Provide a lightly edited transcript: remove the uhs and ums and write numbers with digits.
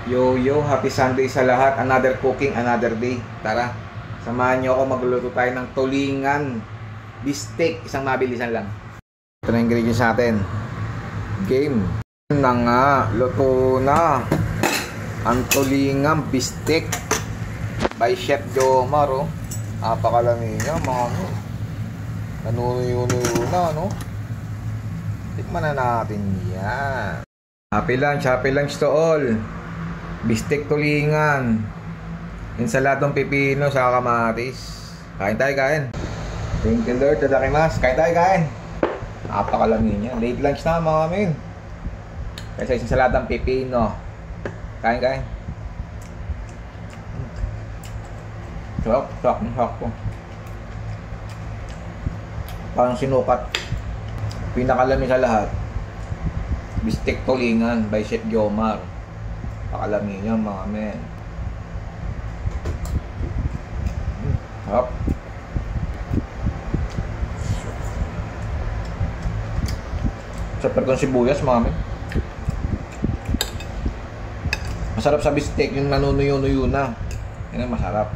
Yo yo, happy Sunday sa lahat. Another cooking, another day. Tara, samahan nyo ako, magluluto tayo ng tulingan beefsteak. Isang mabilisan lang. Ito na ingredients natin. Game na nga, luto na ang tulingan beefsteak by Chef Jomar. Oh, napakalami niya mga ano. Nanunuyo na, no? Tikman na natin yan. Happy lunch to all. Beefsteak tulingan, insaladong pipino sa kamatis. Kain tayo, kain. Thank you Lord, tadakimasu. Kain tayo, kain. Napakalami niya. Late lunch na mga men. Kasi insaladong pipino. Kain, kain. Sarap po. Parang sinukat. Pinakalami sa lahat. Beefsteak tulingan by Chef Jomar. Pakalami niya mga men. Sarap. Sarap ng sibuyas mga men. Masarap sa beefsteak yung nanunuyo-nuyo na. Yan ang masarap.